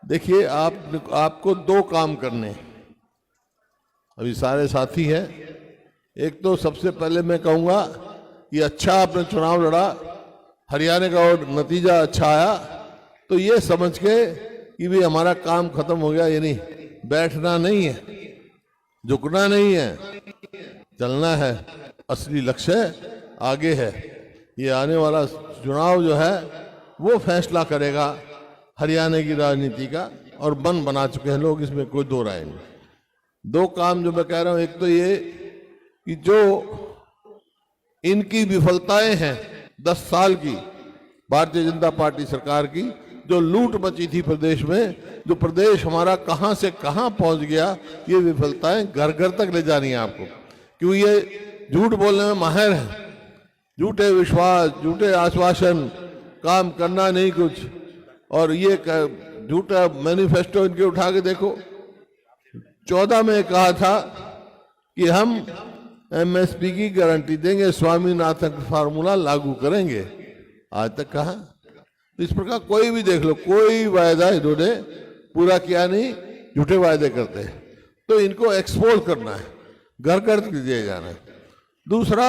देखिए आपको दो काम करने हैं। अभी सारे साथी हैं। एक तो सबसे पहले मैं कहूँगा कि अच्छा आपने चुनाव लड़ा, हरियाणा का और नतीजा अच्छा आया, तो ये समझ के कि भी हमारा काम खत्म हो गया, ये नहीं, बैठना नहीं है, झुकना नहीं है, चलना है। असली लक्ष्य आगे है। ये आने वाला चुनाव जो है वो फैसला करेगा हरियाणा की राजनीति का, और मन बना चुके हैं लोग, इसमें कोई दो राय नहीं। दो काम जो मैं कह रहा हूं, एक तो ये कि जो इनकी विफलताएं हैं 10 साल की भारतीय जनता पार्टी सरकार की, जो लूट मची थी प्रदेश में, जो प्रदेश हमारा कहां से कहां पहुंच गया, ये विफलताएं घर घर तक ले जानी है आपको। क्यों ये झूठ बोलने में माहिर है, झूठे विश्वास, झूठे आश्वासन, काम करना नहीं कुछ, और ये झूठा मैनिफेस्टो इनके उठा के देखो। 14 में कहा था कि हम एमएसपी की गारंटी देंगे, स्वामीनाथन फार्मूला लागू करेंगे। आज तक कहा? इस प्रकार कोई भी देख लो, कोई वायदा इन्होंने पूरा किया नहीं, झूठे वायदे करते हैं। तो इनको एक्सपोज करना है, घर घर दिए जाना है। दूसरा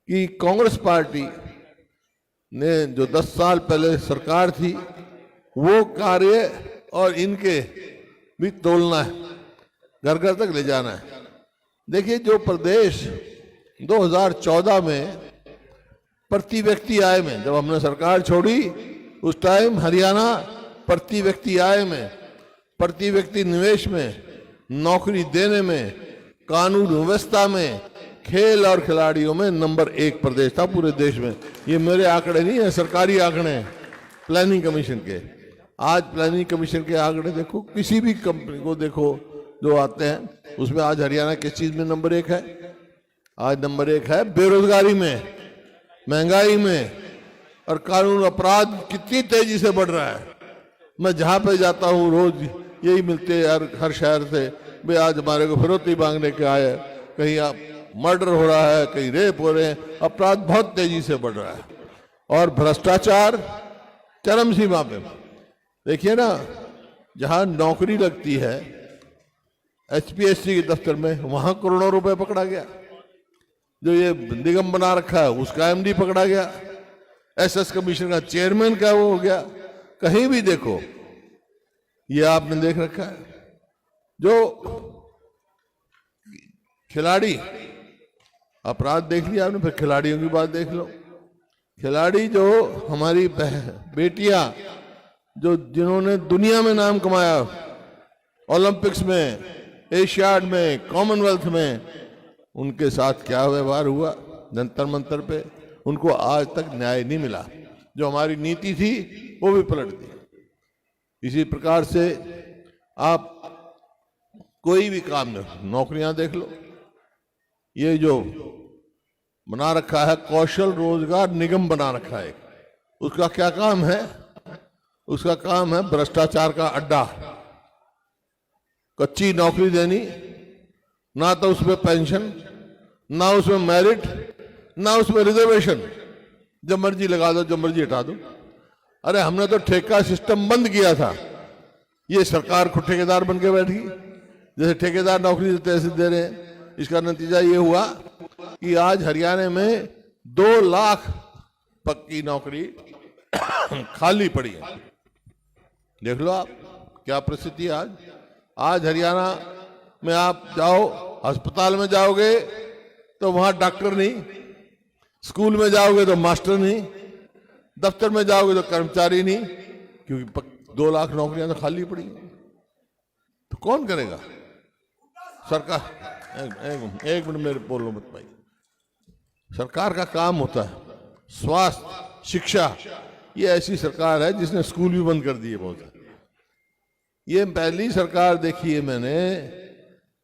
कि कांग्रेस पार्टी ने जो 10 साल पहले सरकार थी, वो कार्य और इनके भी तोलना है, घर घर तक ले जाना है। देखिए, जो प्रदेश 2014 में प्रति व्यक्ति आय में, जब हमने सरकार छोड़ी उस टाइम हरियाणा प्रति व्यक्ति आय में, प्रति व्यक्ति निवेश में, नौकरी देने में, कानून व्यवस्था में, खेल और खिलाड़ियों में नंबर 1 प्रदेश था पूरे देश में। ये मेरे आंकड़े नहीं है, सरकारी आंकड़े हैं प्लानिंग कमीशन के। आज प्लानिंग कमीशन के आंकड़े देखो, किसी भी कंपनी को देखो जो आते हैं, उसमें आज हरियाणा किस चीज में नंबर 1 है? आज नंबर 1 है बेरोजगारी में, महंगाई में, और कानून अपराध कितनी तेजी से बढ़ रहा है। मैं जहां पे जाता हूं रोज यही मिलते हैं हर शहर से, भाई आज हमारे को फिरौती मांगने के आए, कहीं आप मर्डर हो रहा है, कहीं रेप हो रहे हैं, अपराध बहुत तेजी से बढ़ रहा है, और भ्रष्टाचार चरम सीमा पे। देखिए ना, जहां नौकरी लगती है एचपीएससी के दफ्तर में, वहां करोड़ों रुपए पकड़ा गया। जो ये निगम बना रखा है उसका एमडी पकड़ा गया, एसएस कमीशन का चेयरमैन का वो हो गया। कहीं भी देखो ये आपने देख रखा है। जो खिलाड़ी, अपराध देख लिया आपने, फिर खिलाड़ियों की बात देख लो। खिलाड़ी जो हमारी बेटियां, जो जिन्होंने दुनिया में नाम कमाया, ओलंपिक्स में, एशियाड में, कॉमनवेल्थ में, उनके साथ क्या व्यवहार हुआ जंतर मंतर पे, उनको आज तक न्याय नहीं मिला। जो हमारी नीति थी वो भी पलट दी। इसी प्रकार से आप कोई भी काम नहीं, नौकरियां देख लो, ये जो बना रखा है कौशल रोजगार निगम बना रखा है, उसका क्या काम है? उसका काम है भ्रष्टाचार का अड्डा, कच्ची नौकरी देनी, ना तो उसमें पेंशन, ना उसमें मेरिट, ना उसमें रिजर्वेशन, जब मर्जी लगा दो, जब मर्जी हटा दो। अरे हमने तो ठेका सिस्टम बंद किया था, ये सरकार खुद ठेकेदार बन के बैठ गई। जैसे ठेकेदार नौकरी देते ऐसे दे रहे हैं। इसका नतीजा ये हुआ कि आज हरियाणा में 2 लाख पक्की नौकरी खाली पड़ी है। देख लो आप क्या परिस्थिति है आज। आज हरियाणा में आप जाओ, अस्पताल में जाओगे तो वहां डॉक्टर नहीं, स्कूल में जाओगे तो मास्टर नहीं, दफ्तर में जाओगे तो कर्मचारी नहीं, क्योंकि 2 लाख नौकरियां तो खाली पड़ी हैं। तो कौन करेगा? सरकार। एक मिनट मेरे बोलो मत भाई। सरकार का काम होता है स्वास्थ्य, शिक्षा। ये ऐसी सरकार है जिसने स्कूल भी बंद कर दिए बहुत सारे। ये पहली सरकार देखी है मैंने।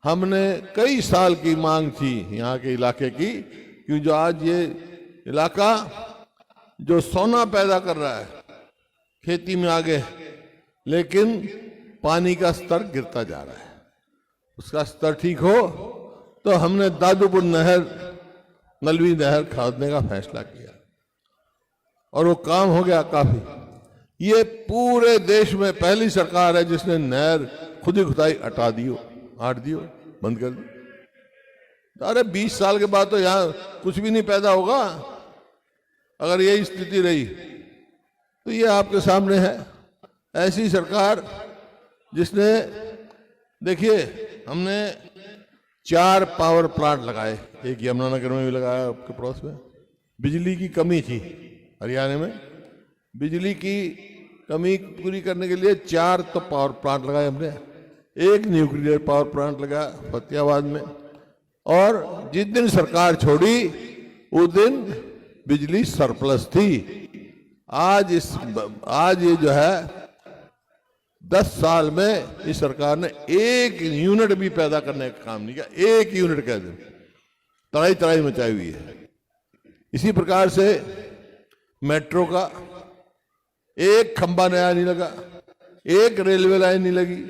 हमने कई साल की मांग थी यहाँ के इलाके की, क्योंकि जो आज ये इलाका जो सोना पैदा कर रहा है खेती में आगे, लेकिन पानी का स्तर गिरता जा रहा है। उसका स्तर ठीक हो तो हमने दादूपुर नहर, नलवी नहर खोदने का फैसला किया, और वो काम हो गया काफी। ये पूरे देश में पहली सरकार है जिसने नहर खुदी खुदाई हटा दियो, बंद कर दी। अरे 20 साल के बाद तो यहाँ कुछ भी नहीं पैदा होगा अगर यही स्थिति रही। तो ये आपके सामने है ऐसी सरकार जिसने, देखिए हमने 4 पावर प्लांट लगाए, एक यमुनानगर में भी लगाया आपके पड़ोस में। बिजली की कमी थी हरियाणा में, बिजली की कमी पूरी करने के लिए 4 तो पावर प्लांट लगाए हमने। एक न्यूक्लियर पावर प्लांट लगा फतेहाबाद में, और जिस दिन सरकार छोड़ी उस दिन बिजली सरप्लस थी। आज ये जो है 10 साल में इस सरकार ने 1 यूनिट भी पैदा करने का काम नहीं किया। 1 यूनिट कह दे, तड़ाई मचाई हुई है। इसी प्रकार से मेट्रो का एक खंबा नया नहीं लगा, एक रेलवे लाइन नहीं लगी।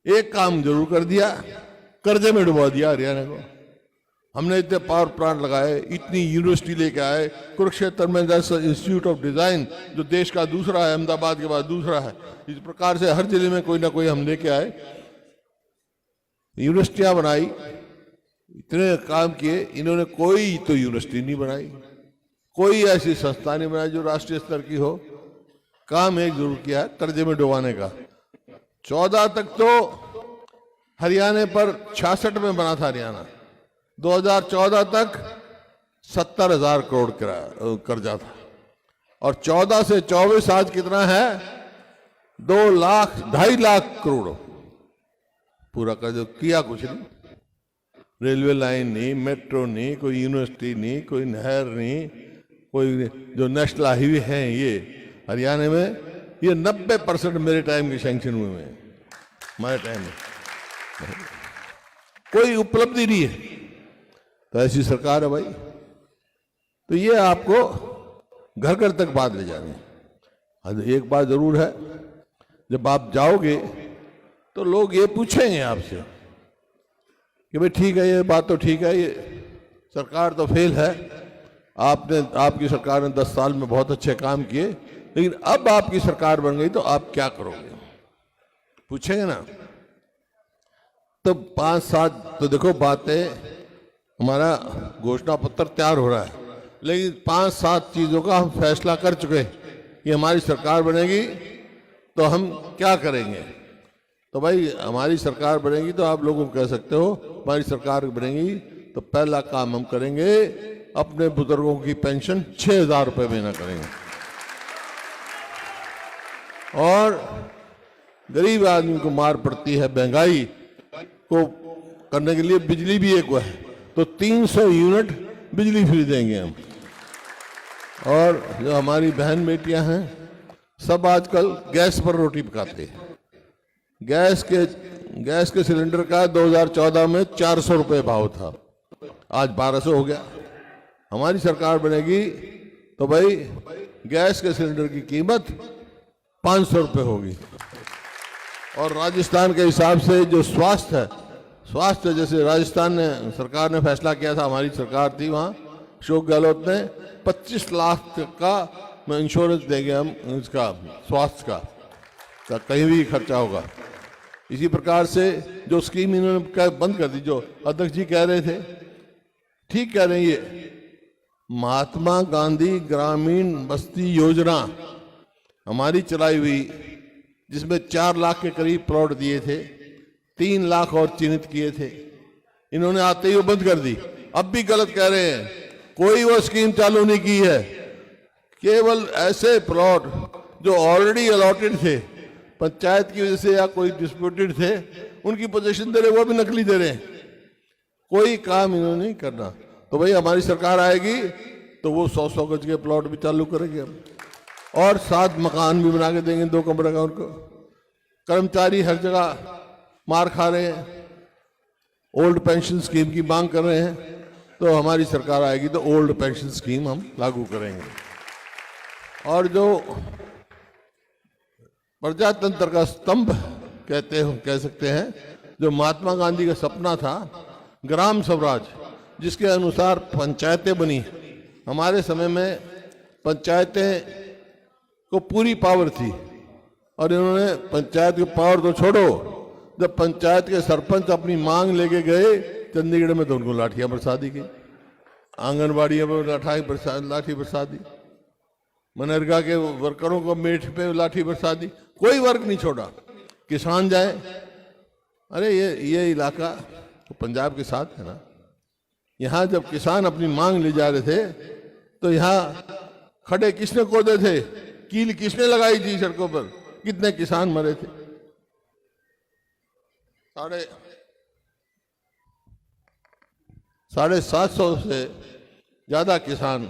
एक काम जरूर कर दिया, कर्जे में डुबा दिया हरियाणा को। हमने इतने पावर प्लांट लगाए, इतनी यूनिवर्सिटी लेके आए, कुरुक्षेत्र में इंस्टीट्यूट ऑफ डिजाइन जो देश का दूसरा है, अहमदाबाद के बाद दूसरा है। इस प्रकार से हर जिले में कोई ना कोई हम लेके आए, यूनिवर्सिटियां बनाई, इतने काम किए। इन्होंने कोई तो यूनिवर्सिटी नहीं बनाई, कोई ऐसी संस्था नहीं बनाई जो राष्ट्रीय स्तर की हो। काम एक जरूर किया है, कर्जे में डुबाने का। 14 तक तो हरियाणा पर 66 में बना था हरियाणा, 2014 तक 70,000 करोड़ कर्जा था, और 14 से 24 आज कितना है, 2,00,000 2.5 करोड़ पूरा कर्जा। किया कुछ नहीं, रेलवे लाइन नहीं, मेट्रो नहीं, कोई यूनिवर्सिटी नहीं, कोई नहर नहीं, कोई जो नेशनल हाईवे हैं ये हरियाणा में, ये 90% मेरे टाइम के सैंक्शन हुए हैं। हमारे टाइम में कोई उपलब्धि नहीं है। तो ऐसी सरकार है भाई। तो ये आपको घर घर तक बात ले जानी है। एक बात जरूर है, जब आप जाओगे तो लोग ये पूछेंगे आपसे कि भाई ठीक है, ये बात तो ठीक है, ये सरकार तो फेल है, आपकी सरकार ने 10 साल में बहुत अच्छे काम किए, लेकिन अब आपकी सरकार बन गई तो आप क्या करोगे, पूछेंगे ना। तो 5-7 तो देखो बातें, हमारा घोषणा पत्र तैयार हो रहा है, लेकिन 5-7 चीजों का हम फैसला कर चुके हैं कि हमारी सरकार बनेगी तो हम क्या करेंगे। तो भाई हमारी सरकार बनेगी तो आप लोगों को कह सकते हो हमारी सरकार बनेगी तो पहला काम हम करेंगे, अपने बुजुर्गों की पेंशन 6,000 रुपये महीना करेंगे, और गरीब आदमी को मार पड़ती है महंगाई को करने के लिए बिजली भी एक है, तो 300 यूनिट बिजली फ्री देंगे हम। और जो हमारी बहन बेटियां हैं सब आजकल गैस पर रोटी पकाते हैं। गैस के सिलेंडर का 2014 में 400 रुपये भाव था, आज 1200 हो गया। हमारी सरकार बनेगी तो भाई गैस के सिलेंडर की कीमत 500 रुपये होगी। और राजस्थान के हिसाब से जो स्वास्थ्य जैसे राजस्थान ने सरकार ने फैसला किया था, हमारी सरकार थी वहाँ, अशोक गहलोत ने 25 लाख का इंश्योरेंस देंगे हम इसका, स्वास्थ्य का कहीं भी खर्चा होगा। इसी प्रकार से जो स्कीम इन्होंने बंद कर दी, जो अध्यक्ष जी कह रहे थे, ठीक कह रहे हैं, ये महात्मा गांधी ग्रामीण बस्ती योजना हमारी चलाई हुई, जिसमें 4 लाख के करीब प्लॉट दिए थे, 3 लाख और चिन्हित किए थे, इन्होंने आते ही वो बंद कर दी। अब भी गलत कह रहे हैं, कोई वो स्कीम चालू नहीं की है। केवल ऐसे प्लॉट जो ऑलरेडी अलॉटेड थे, पंचायत की वजह से या कोई डिस्प्यूटेड थे, उनकी पोजीशन दे रहे, वो भी नकली दे रहे हैं। कोई काम इन्होंने नहीं करना। तो भाई हमारी सरकार आएगी तो वो 100-100 गज के प्लॉट भी चालू करेंगे हम, और 7 मकान भी बना के देंगे 2 कमरे का उनको। कर्मचारी हर जगह मार खा रहे हैं, ओल्ड पेंशन स्कीम की मांग कर रहे हैं, तो हमारी सरकार आएगी तो ओल्ड पेंशन स्कीम हम लागू करेंगे। और जो प्रजातंत्र का स्तंभ कह सकते हैं, जो महात्मा गांधी का सपना था, ग्राम स्वराज, जिसके अनुसार पंचायतें बनी। हमारे समय में पंचायतें को पूरी पावर थी और इन्होंने पंचायत की पावर तो छोड़ो, जब पंचायत के सरपंच अपनी मांग लेके गए चंडीगढ़ में तो उनको लाठियां बरसा दी गई, आंगनबाड़ियों में लाठी बरसा दी, मनरेगा के वर्करों को मेट पे लाठी बरसा दी, कोई वर्ग नहीं छोड़ा। किसान जाए, अरे ये इलाका तो पंजाब के साथ है ना, यहाँ जब किसान अपनी मांग ले जा रहे थे तो यहाँ खड़े किसने खोदे थे, कील किसने लगाई थी सड़कों पर, कितने किसान मरे थे। 750 से ज्यादा किसान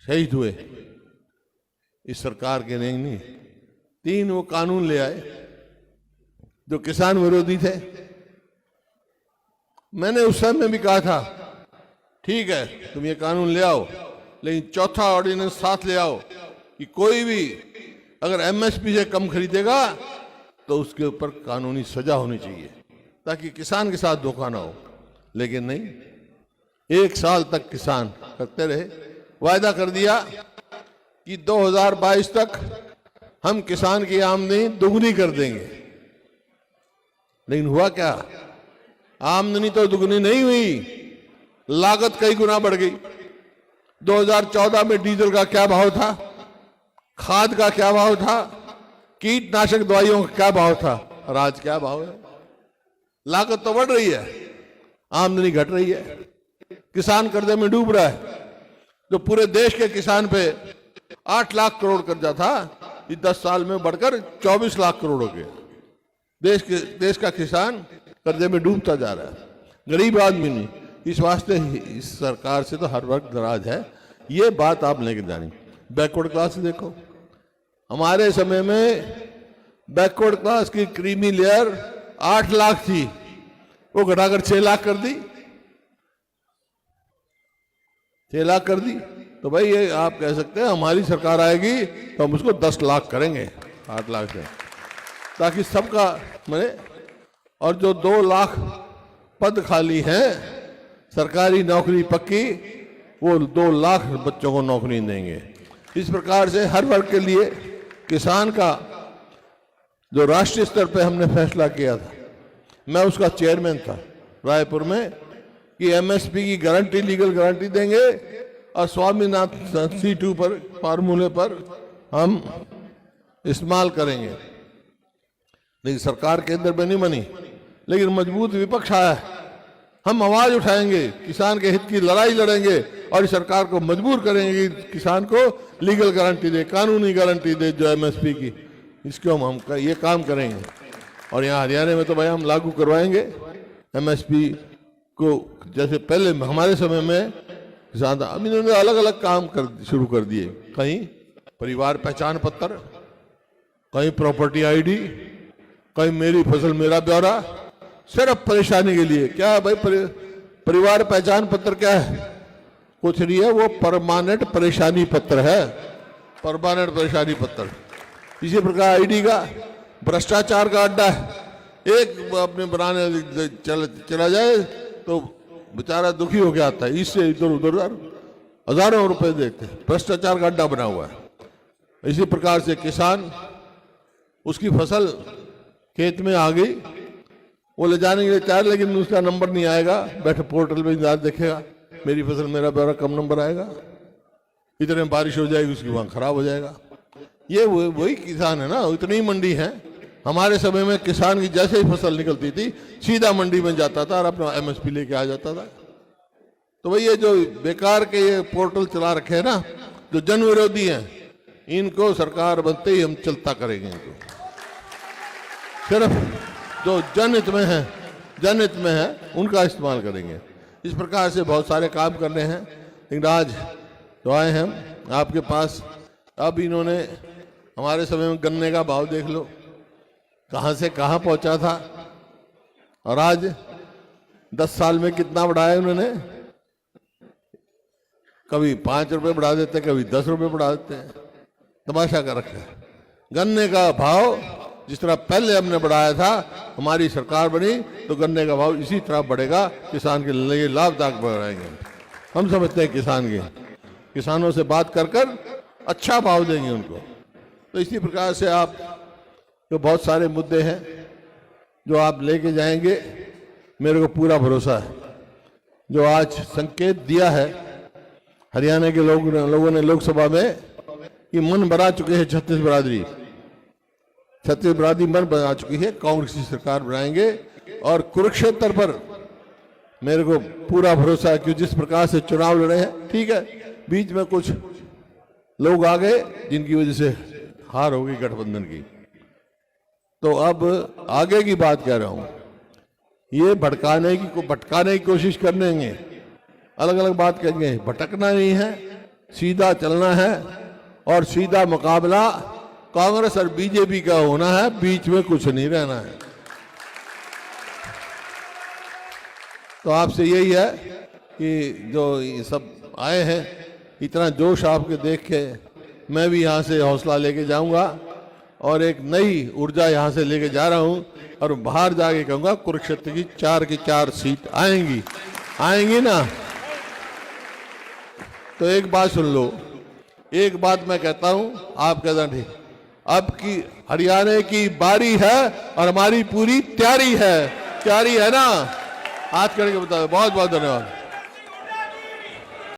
शहीद हुए इस सरकार के नहीं। 3 वो कानून ले आए जो किसान विरोधी थे। मैंने उस समय भी कहा था ठीक है तुम ये कानून ले आओ, लेकिन चौथा ऑर्डिनेंस साथ ले आओ कि कोई भी अगर एमएसपी से कम खरीदेगा तो उसके ऊपर कानूनी सजा होनी चाहिए ताकि किसान के साथ धोखा ना हो। लेकिन नहीं, 1 साल तक किसान करते रहे, वायदा कर दिया कि 2022 तक हम किसान की आमदनी दुगनी कर देंगे। लेकिन हुआ क्या, आमदनी तो दुगनी नहीं हुई, लागत कई गुना बढ़ गई। 2014 में डीजल का क्या भाव था, खाद का क्या भाव था, कीटनाशक दवाइयों का क्या भाव था, और आज क्या भाव है। लागत तो बढ़ रही है, आमदनी घट रही है, किसान कर्जे में डूब रहा है। जो पूरे देश के किसान पे 8 लाख करोड़ कर्जा था, इस 10 साल में बढ़कर 24 लाख करोड़ हो गया। देश का किसान कर्जे में डूबता जा रहा है, गरीब आदमी नहीं। इस वास्ते इस सरकार से तो हर वर्ग नाराज है, ये बात आप लेके जानी। बैकवर्ड क्लास देखो, हमारे समय में बैकवर्ड क्लास की क्रीमी लेयर 8 लाख थी, वो घटाकर 6 लाख कर दी, 6 लाख कर दी। तो भाई ये आप कह सकते हैं हमारी सरकार आएगी तो हम उसको 10 लाख करेंगे 8 लाख से, ताकि सबका मरे। और जो 2 लाख पद खाली हैं सरकारी नौकरी पक्की, वो 2 लाख बच्चों को नौकरी देंगे। इस प्रकार से हर वर्ग के लिए किसान का जो राष्ट्रीय स्तर पे हमने फैसला किया था, मैं उसका चेयरमैन था रायपुर में, कि एमएसपी की गारंटी, लीगल गारंटी देंगे और स्वामीनाथन C2 पर फार्मूले पर हम इस्तेमाल करेंगे। लेकिन सरकार केंद्र में नहीं बनी, लेकिन मजबूत विपक्ष आया है, हम आवाज उठाएंगे, किसान के हित की लड़ाई लड़ेंगे और इस सरकार को मजबूर करेंगे कि किसान को लीगल गारंटी दे, कानूनी गारंटी दे जो एमएसपी की, इसको हम ये काम करेंगे। और यहाँ हरियाणा में तो भाई हम लागू करवाएंगे एमएसपी को, जैसे पहले हमारे समय में किसान था। अब इन्होंने अलग अलग काम शुरू कर दिए, कहीं परिवार पहचान पत्र, कहीं प्रॉपर्टी आईडी, कहीं मेरी फसल मेरा ब्यौरा, सिर्फ परेशानी के लिए। क्या है भाई परिवार पहचान पत्र क्या है, कुछ नहीं है, वो परमानेंट परेशानी पत्र है, परमानेंट परेशानी पत्र। इसी प्रकार आईडी का भ्रष्टाचार का अड्डा है, एक अपने बनाने चला जाए तो बेचारा दुखी हो गया आता है, इससे इधर उधर हजारों रुपए देते, भ्रष्टाचार का अड्डा बना हुआ है। इसी प्रकार से किसान, उसकी फसल खेत में आ गई, वो ले जाने के लिए तैयार, लेकिन उसका नंबर नहीं आएगा, बैठे पोर्टल में इंतजार देखेगा, मेरी फसल मेरा ब्यौरा कम नंबर आएगा, इतने में बारिश हो जाएगी, उसकी वहां खराब हो जाएगा। ये वही किसान है ना, इतनी मंडी है। हमारे समय में किसान की जैसे ही फसल निकलती थी सीधा मंडी में जाता था और अपना एमएसपी लेके आ जाता था। तो भाई ये जो बेकार के ये पोर्टल चला रखे हैं ना, जो जन विरोधी हैं, इनको सरकार बनते ही हम चलता करेंगे। इनको सिर्फ जो जनहित में है, जनहित में है, उनका इस्तेमाल करेंगे। इस प्रकार से बहुत सारे काम करने हैं। लेकिन आज तो आए हैं आपके पास, अब इन्होंने हमारे समय में गन्ने का भाव देख लो कहां से कहां पहुंचा था, और आज 10 साल में कितना बढ़ाया उन्होंने। कभी 5 रुपए बढ़ा देते, कभी 10 रुपए बढ़ा देते हैं, तमाशा कर रखा है। गन्ने का भाव जिस तरह पहले हमने बढ़ाया था, हमारी सरकार बनी तो गन्ने का भाव इसी तरह बढ़ेगा, किसान के लिए लाभदायक बढ़ाएंगे। हम समझते हैं किसानों से बात कर अच्छा भाव देंगे उनको। तो इसी प्रकार से आप जो बहुत सारे मुद्दे हैं जो आप लेके जाएंगे, मेरे को पूरा भरोसा है। जो आज संकेत दिया है हरियाणा के लोगों ने लोकसभा में कि मन बना चुके हैं, छत्तीस बरादरी मन बना चुकी है, कांग्रेस की सरकार बनाएंगे। और कुरुक्षेत्र पर मेरे को पूरा भरोसा है कि जिस प्रकार से चुनाव लड़े हैं, ठीक है बीच में कुछ लोग आ गए जिनकी वजह से हार हो गई गठबंधन की। तो अब आगे की बात कह रहा हूं, ये भटकाने की कोशिश करने, अलग अलग बात करेंगे, भटकना नहीं है, सीधा चलना है और सीधा मुकाबला कांग्रेस और बीजेपी का होना है, बीच में कुछ नहीं रहना है। तो आपसे यही है कि जो ये सब आए हैं, इतना जोश आपके देख के मैं भी यहाँ से हौसला लेके जाऊंगा और एक नई ऊर्जा यहाँ से लेके जा रहा हूँ और बाहर जाके कहूँगा कुरुक्षेत्र की 4 की 4 सीट आएंगी ना। तो एक बात सुन लो, एक बात मैं कहता हूँ, आप कहना ठीक, अब की हरियाणा की बारी है और हमारी पूरी तैयारी है ना। हाथ करके बता दो। बहुत बहुत धन्यवाद।